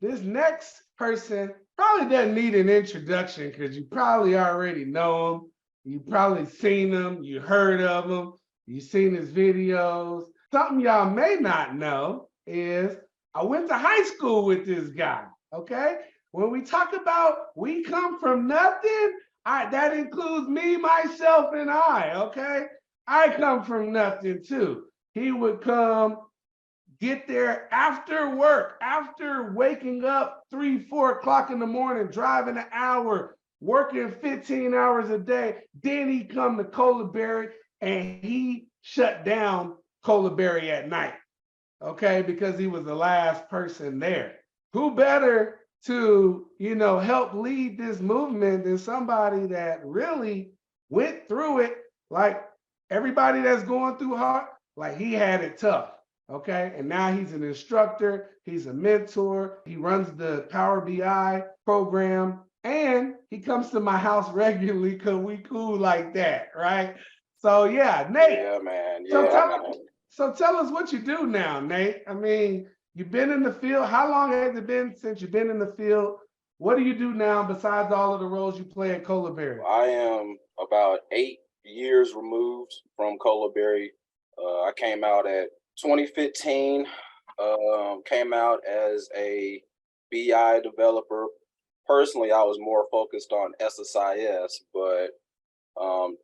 This next person probably doesn't need an introduction because you probably already know him. You probably seen him, you heard of him, you seen his videos. Something y'all may not know is I went to high school with this guy, okay? When we talk about we come from nothing, that includes me, myself, and I, okay? I come from nothing too. He would come get there after work, after waking up 3, 4 o'clock in the morning, driving an hour, working 15 hours a day. Then he come to Colaberry and he shut down Colaberry at night, okay, because he was the last person there. Who better to, help lead this movement than somebody that really went through it like everybody that's going through hard, like he had it tough. Okay. And now he's an instructor, he's a mentor, he runs the Power BI program, and he comes to my house regularly because we cool like that, right? So yeah, Nate. Yeah, man. So Yeah, man. tell us what you do now, Nate. I mean, you've been in the field. How long has it been since you've been in the field? What do you do now besides all of the roles you play at Colaberry? I am about 8 years removed from Colaberry. I came out at 2015. Came out as a BI developer. Personally, I was more focused on SSIS, but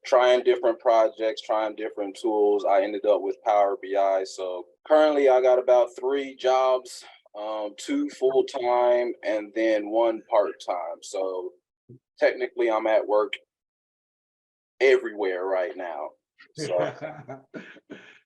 trying different projects, trying different tools, I ended up with Power BI. So currently I got about 3 jobs, 2 full-time and then 1 part-time. So technically I'm at work everywhere right now. So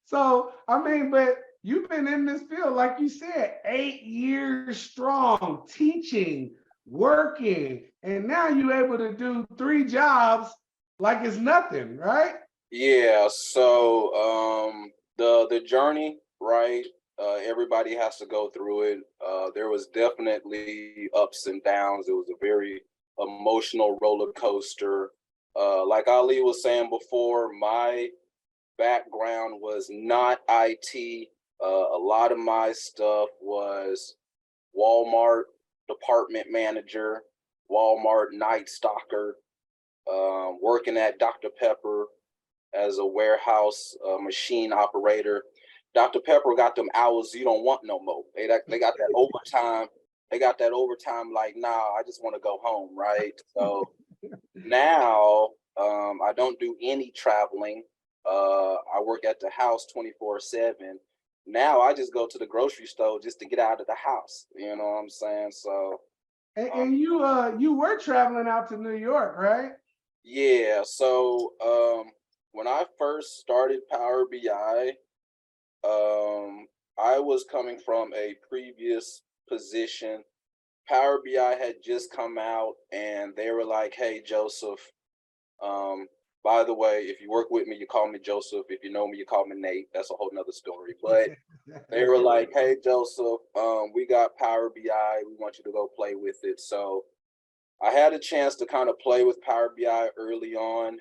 So, I mean, but you've been in this field, like you said, 8 years strong, teaching, working, and now you're able to do 3 jobs like it's nothing, right? yeah, so the journey, right? Everybody has to go through it. There was definitely ups and downs. It was a very emotional roller coaster. Like Ali was saying before, my background was not IT. A lot of my stuff was Walmart department manager, Walmart night stalker, working at Dr. Pepper as a warehouse machine operator. Dr. Pepper got them hours you don't want no more. They got that overtime. They got that overtime like, nah, I just want to go home, right? So now I don't do any traveling. I work at the house 24/7. Now I just go to the grocery store just to get out of the house. You know what I'm saying? So And you were traveling out to New York, right? yeah. So when I first started Power BI, I was coming from a previous position. Power BI had just come out, and they were like, "Hey, Joseph. Um, by the way, if you work with me, you call me Joseph. If you know me, you call me Nate. That's a whole nother story." But they were like, "Hey, Joseph, we got Power BI. We want you to go play with it." So I had a chance to kind of play with Power BI early on.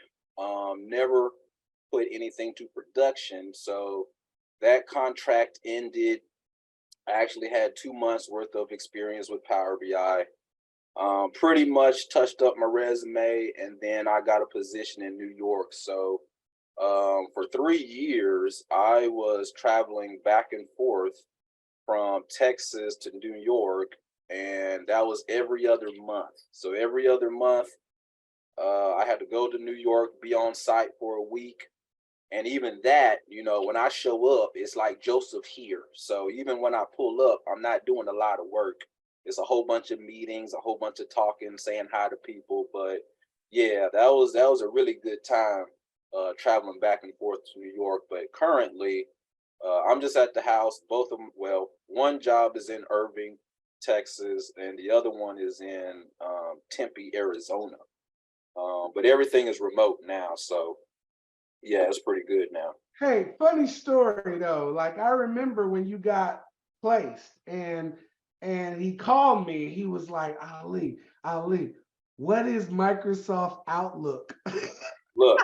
Never put anything to production. So that contract ended. I actually had 2 months worth of experience with Power BI. Pretty much touched up my resume, and then I got a position in New York. So for 3 years, I was traveling back and forth from Texas to New York, and that was every other month. So every other month, I had to go to New York, be on site for a week. And even that, when I show up, it's like Joseph here. So even when I pull up, I'm not doing a lot of work. It's a whole bunch of meetings, a whole bunch of talking, saying hi to people. But yeah, that was a really good time traveling back and forth to New York. But currently, I'm just at the house. Both of them, well, one job is in Irving, Texas, and the other one is in Tempe, Arizona. But everything is remote now, so yeah, it's pretty good now. Hey, funny story though. Like I remember when you got placed and he called me, he was like, Ali, what is Microsoft Outlook? Look,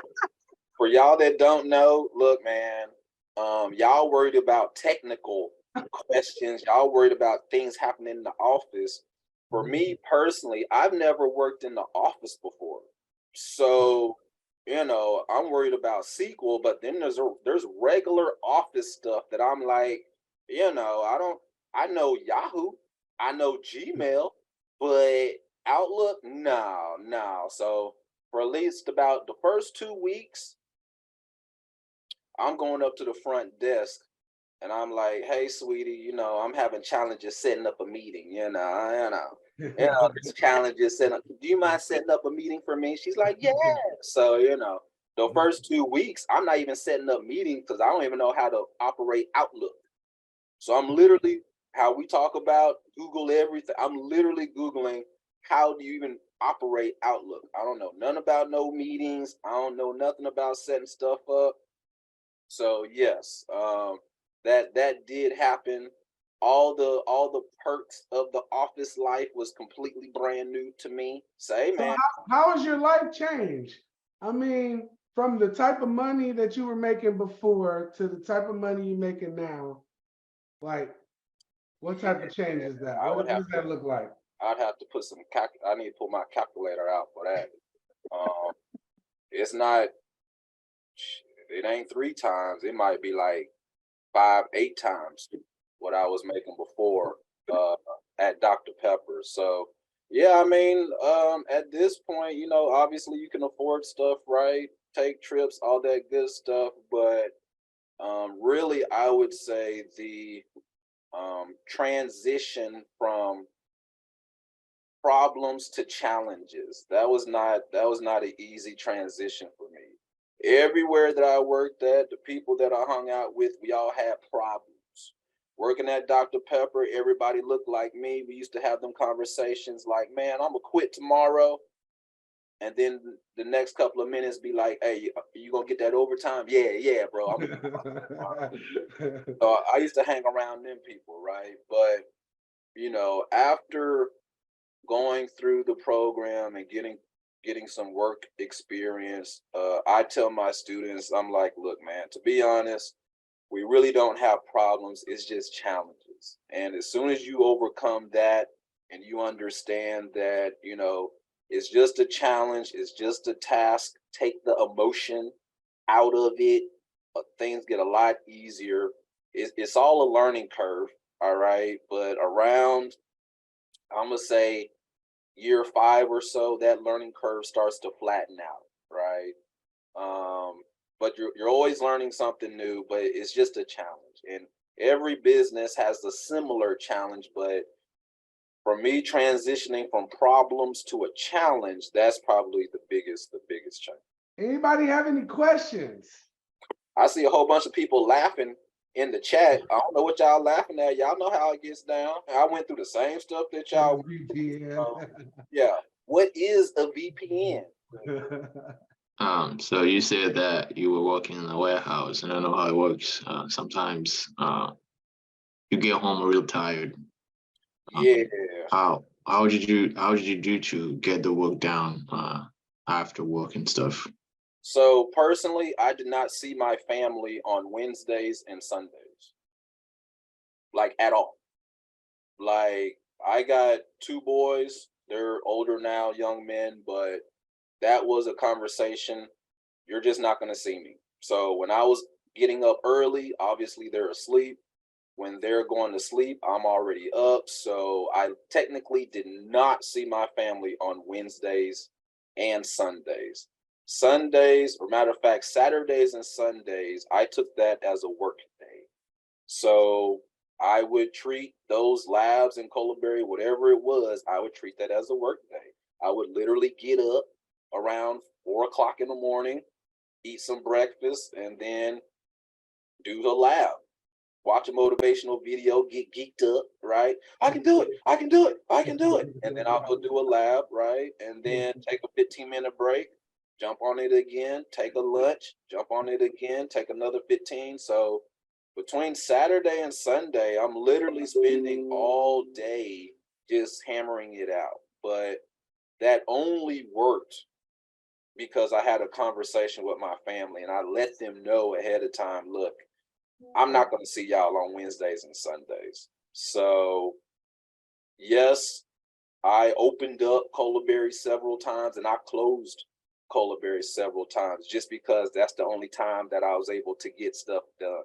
for y'all that don't know, look, man, y'all worried about technical questions. Y'all worried about things happening in the office. For me personally, I've never worked in the office before. So, I'm worried about SQL, but then there's regular office stuff that I'm like, I know Yahoo, I know Gmail, but Outlook, no, no. So for at least about the first 2 weeks, I'm going up to the front desk and I'm like, "Hey, sweetie, I'm having challenges setting up a meeting. There's challenges setting up. Do you mind setting up a meeting for me?" She's like, "Yeah." So, the first 2 weeks, I'm not even setting up meetings because I don't even know how to operate Outlook. So I'm literally how we talk about Google everything. I'm literally Googling how do you even operate Outlook. I don't know none about no meetings. I don't know nothing about setting stuff up. So yes, that did happen. All the perks of the office life was completely brand new to me. Say, So man, how has your life changed? I mean, from the type of money that you were making before to the type of money you're making now, like what type of change is that? I What, would what have does that look like? I'd have to put some I need to pull my calculator out for that. Um, it's not it ain't 3 times. It might be like 5, 8 times what I was making before uh, at Dr. Pepper. So yeah, I mean, at this point, obviously you can afford stuff, right? Take trips, all that good stuff. But really, I would say the transition from problems to challenges. That was not an easy transition for me. Everywhere that I worked at, the people that I hung out with, we all had problems. Working at Dr. Pepper, everybody looked like me. We used to have them conversations like, "Man, I'm gonna quit tomorrow." And then the next couple of minutes be like, "Hey, you gonna get that overtime?" "Yeah, yeah, bro. I'm gonna So I used to hang around them people, right? But after going through the program and getting some work experience, I tell my students, I'm like, "Look, man, to be honest, we really don't have problems. It's just challenges. And as soon as you overcome that and you understand that, it's just a challenge, it's just a task, take the emotion out of it, things get a lot easier. It's all a learning curve, all right? But around, I'm going to say, year 5 or so, that learning curve starts to flatten out, right? But you're always learning something new, but it's just a challenge. And every business has a similar challenge, but for me, transitioning from problems to a challenge, that's probably the biggest change. Anybody have any questions? I see a whole bunch of people laughing in the chat. I don't know what y'all laughing at. Y'all know how it gets down. I went through the same stuff that y'all. VPN. Yeah. What is a VPN? So you said that you were working in a warehouse, and I know how it works. Sometimes you get home real tired. Yeah. How did you do to get the work down after work and stuff? So personally, I did not see my family on Wednesdays and Sundays, like at all. Like I got 2 boys. They're older now, young men, but that was a conversation. You're just not going to see me. So when I was getting up early, obviously they're asleep. When they're going to sleep, I'm already up. So I technically did not see my family on Wednesdays and Sundays. Sundays, or matter of fact, Saturdays and Sundays, I took that as a work day. So I would treat those labs in Colaberry, whatever it was, I would treat that as a work day. I would literally get up around 4 o'clock in the morning, eat some breakfast, and then do the lab. Watch a motivational video, get geeked up, right? I can do it. I can do it. I can do it. And then I'll go do a lab, right? And then take a 15-minute break, jump on it again, take a lunch, jump on it again, take another 15. So between Saturday and Sunday, I'm literally spending all day just hammering it out. But that only worked because I had a conversation with my family and I let them know ahead of time, look, I'm not going to see y'all on Wednesdays and Sundays. So yes, I opened up Colaberry several times and I closed Colaberry several times just because that's the only time that I was able to get stuff done.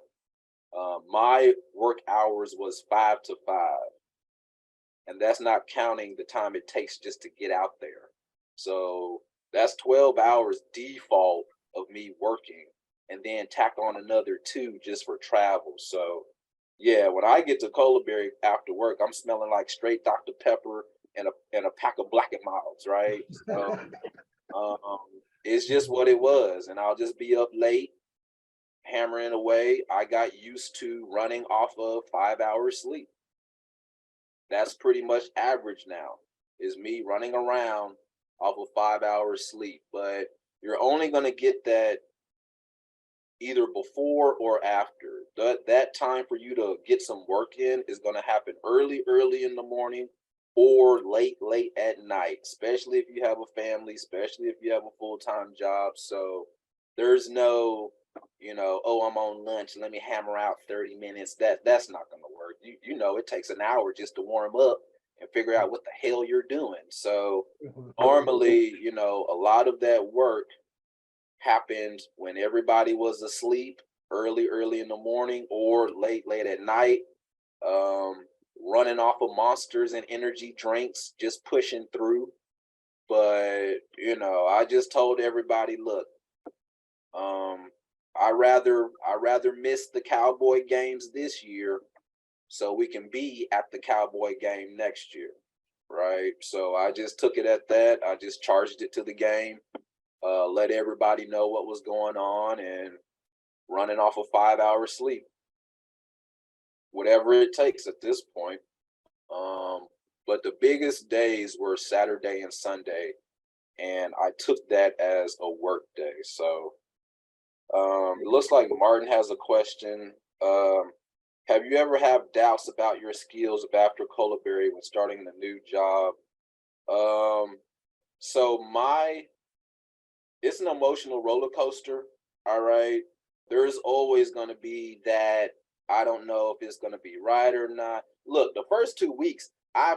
My work hours was 5 to 5, and that's not counting the time it takes just to get out there. So that's 12 hours default of me working, and then tack on another 2 just for travel. So yeah, when I get to Colaberry after work, I'm smelling like straight Dr. Pepper and a pack of Black and Milds, right? So um, it's just what it was, and I'll just be up late hammering away. I got used to running off of 5 hours sleep. That's pretty much average now, is me running around off of 5 hours sleep. But you're only going to get that either before or after. That time for you to get some work in is going to happen early in the morning or late at night, especially if you have a family, especially if you have a full-time job. So there's no, oh, I'm on lunch, let me hammer out 30 minutes. That's not going to work. You know, it takes an hour just to warm up and figure out what the hell you're doing. So normally, a lot of that work happened when everybody was asleep, early in the morning or late at night, running off of monsters and energy drinks, just pushing through. But I just told everybody, look, I rather miss the Cowboy games this year so we can be at the Cowboy game next year, right? So I just took it at that. I just charged it to the game, let everybody know what was going on, and running off of 5 hours sleep, whatever it takes at this point. But the biggest days were Saturday and Sunday, and I took that as a work day. So it looks like Martin has a question. Have you ever have doubts about your skills after Colaberry when starting a new job? So it's an emotional roller coaster. All right. There's always going to be that. I don't know if it's going to be right or not. Look, the first 2 weeks, I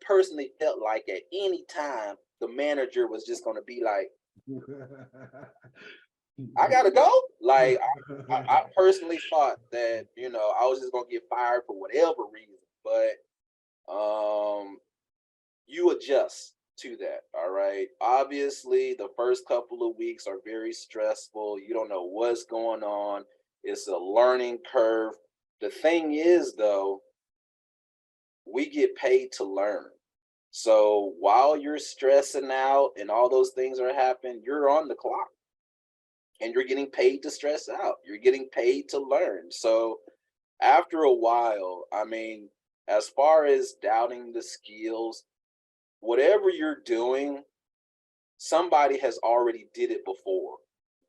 personally felt like at any time the manager was just going to be like, I gotta go. Like I personally thought that I was just gonna get fired for whatever reason, but you adjust to that. All right. Obviously, the first couple of weeks are very stressful. You don't know what's going on. It's a learning curve. The thing is, though, we get paid to learn. So while you're stressing out and all those things are happening, you're on the clock and you're getting paid to stress out. You're getting paid to learn. So after a while, I mean, as far as doubting the skills, whatever you're doing, somebody has already did it before.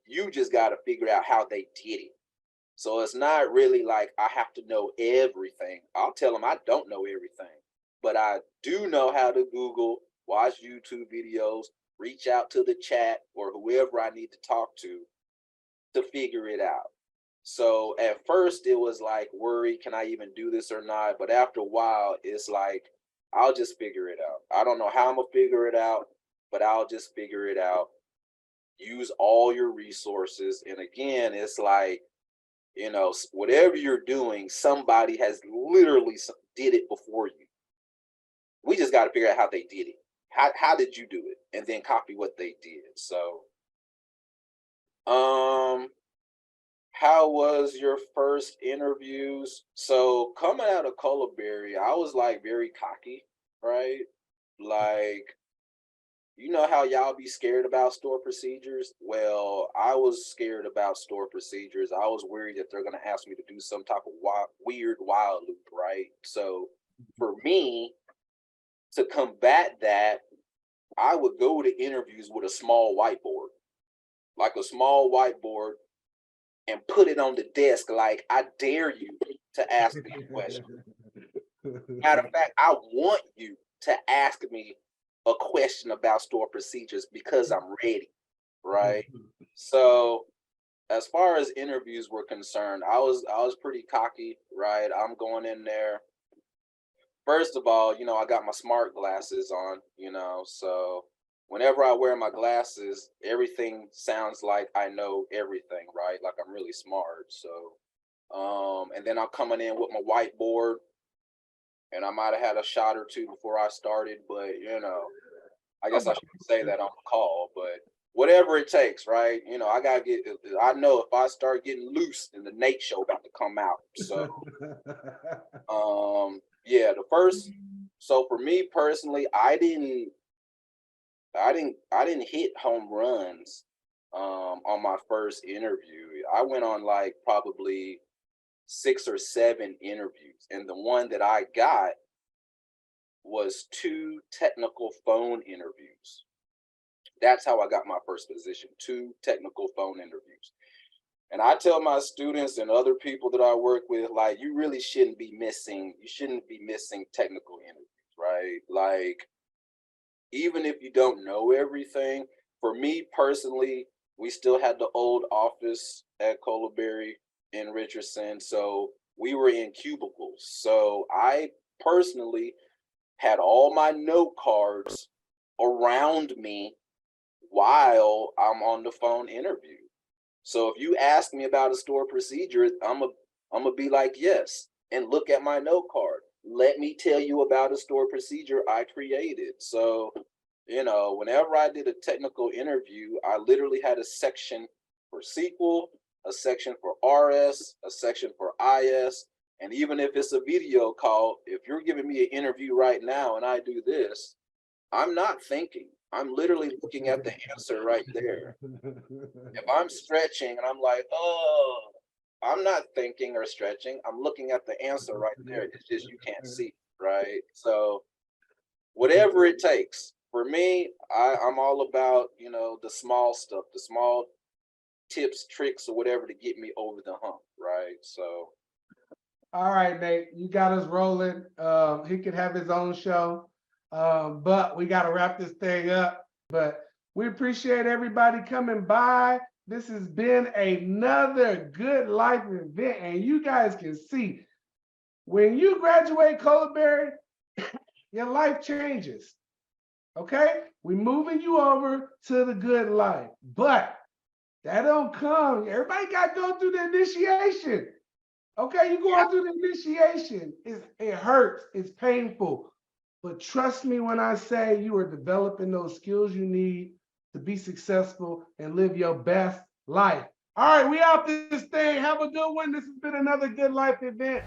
You just got to figure out how they did it. So it's not really like I have to know everything. I'll tell them I don't know everything, but I do know how to Google, watch YouTube videos, reach out to the chat or whoever I need to talk to figure it out. So at first it was like worry, can I even do this or not? But after a while, it's like, I'll just figure it out. I don't know how I'm gonna figure it out, but I'll just figure it out. Use all your resources. And again, it's like, whatever you're doing, somebody has literally did it before you. We just got to figure out how they did it. How did you do it? And then copy what they did. So, how was your first interviews? So coming out of Colaberry, I was like very cocky, right? Like, you know how y'all be scared about store procedures? Well, I was scared about store procedures. I was worried that they're gonna ask me to do some type of weird wild loop, right? So for me to combat that, I would go to interviews with a small whiteboard, like a small whiteboard, and put it on the desk like, I dare you to ask me a question. Matter of fact, I want you to ask me a question about store procedures because I'm ready, right? So as far as interviews were concerned, I was pretty cocky, right? I'm going in there. First of all, I got my smart glasses on, so whenever I wear my glasses, everything sounds like I know everything, right? Like I'm really smart. So, and then I'm coming in with my whiteboard, and I might have had a shot or two before I started, but I guess I shouldn't say that on the call, but whatever it takes, right? I know if I start getting loose, then the Nate show about to come out. So, yeah, so for me personally, I didn't hit home runs on my first interview. I went on like probably 6 or 7 interviews, and the one that I got was 2 technical phone interviews. That's how I got my first position, 2 technical phone interviews. And I tell my students and other people that I work with, like, you shouldn't be missing technical interviews, right? Like, even if you don't know everything, for me personally, we still had the old office at Colaberry in Richardson. So we were in cubicles. So I personally had all my note cards around me while I'm on the phone interview. So if you ask me about a store procedure, I'm gonna be like, yes, and look at my note card. Let me tell you about a store procedure I created. So, whenever I did a technical interview, I literally had a section for SQL, a section for RS, a section for IS, and even if it's a video call, if you're giving me an interview right now and I do this, I'm not thinking. I'm literally looking at the answer right there. If I'm stretching and I'm like, oh, I'm not thinking or stretching. I'm looking at the answer right there. It's just you can't see, right? So whatever it takes. For me, I'm all about, the small stuff, the small tips, tricks, or whatever to get me over the hump, right? So. All right, Nate, you got us rolling. He could have his own show, but we got to wrap this thing up. But we appreciate everybody coming by. This has been another Good Life event, and you guys can see when you graduate Colaberry, your life changes. Okay, we're moving you over to the good life, but that don't come. Everybody got to go through the initiation. Okay, you're going through the initiation. It hurts, it's painful. But trust me when I say you are developing those skills you need to be successful and live your best life. All right, we out this thing. Have a good one. This has been another Good Life event.